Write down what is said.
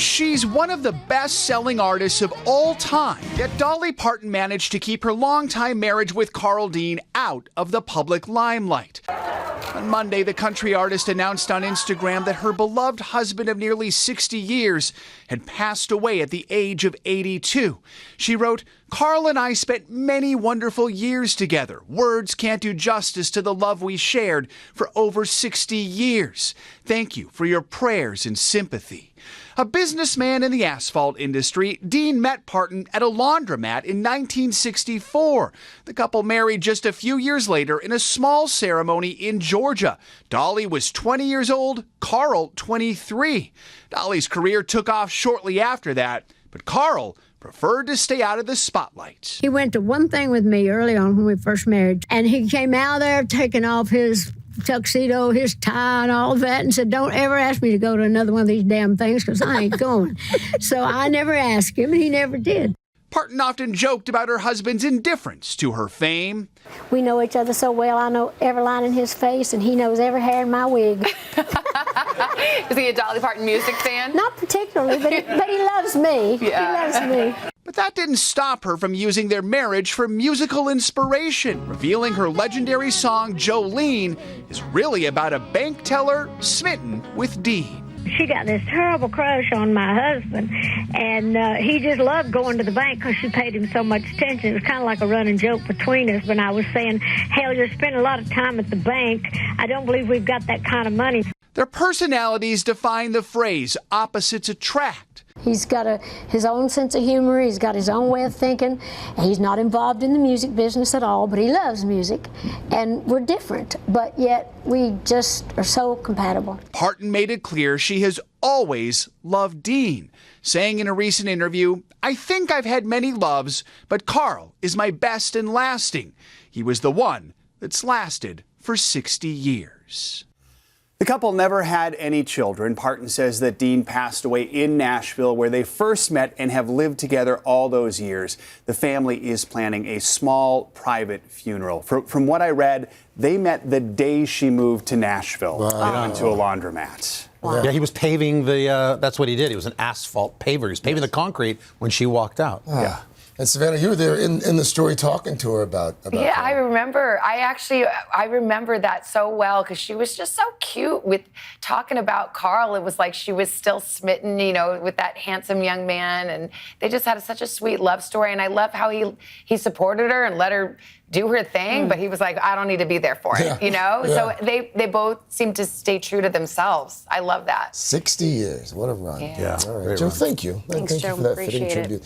She's one of the best-selling artists of all time, yet Dolly Parton managed to keep her longtime marriage with Carl Dean out of the public limelight. On Monday, the country artist announced on Instagram that her beloved husband of nearly 60 years had passed away at the age of 82. She wrote, "Carl and I spent many wonderful years together. Words can't do justice to the love we shared for over 60 years. Thank you for your prayers and sympathy." A businessman in the asphalt industry, Dean met Parton at a laundromat in 1964. The couple married just a few years later in a small ceremony in Georgia. Dolly was 20 years old, Carl 23. Dolly's career took off shortly after that, but Carl preferred to stay out of the spotlight. He went to one thing with me early on when we first married, and he came out there taking off his tuxedo, his tie, and all of that, and said, "Don't ever ask me to go to another one of these damn things, because I ain't going." So I never asked him, and he never did. Parton often joked about her husband's indifference to her fame. We know each other so well. I know every line in his face, and he knows every hair in my wig. Is he a Dolly Parton music fan? Not particularly, but he loves me. Yeah. He loves me. But that didn't stop her from using their marriage for musical inspiration, revealing her legendary song Jolene is really about a bank teller smitten with Dean. She got this terrible crush on my husband, and he just loved going to the bank because she paid him so much attention. It was kind of like a running joke between us, but I was saying, "Hell, you're spending a lot of time at the bank. I don't believe we've got that kind of money." Their personalities define the phrase opposites attract. He's got his own sense of humor. He's got his own way of thinking. He's not involved in the music business at all, but he loves music. And we're different, but yet we just are so compatible. Parton made it clear she has always loved Dean, saying in a recent interview, "I think I've had many loves, but Carl is my best and lasting. He was the one that's lasted for 60 years. The couple never had any children. Parton says that Dean passed away in Nashville, where they first met and have lived together all those years. The family is planning a small, private funeral. From what I read, they met the day she moved to Nashville into a laundromat. Wow. Yeah, he was paving that's what he did. He was an asphalt paver. He was paving the concrete when she walked out. Yeah. And Savannah, you were there in the story talking to her about Yeah, her. I remember. I remember that so well because she was just so cute with talking about Carl. It was like she was still smitten, with that handsome young man, and they just had such a sweet love story. And I love how he supported her and let her do her thing, but he was like, "I don't need to be there for it," Yeah. So they both seem to stay true to themselves. I love that. 60 years, what a run. Yeah. All right, Joe, thank you. Thanks, thank Joe. you for that fitting Appreciate it. tribute.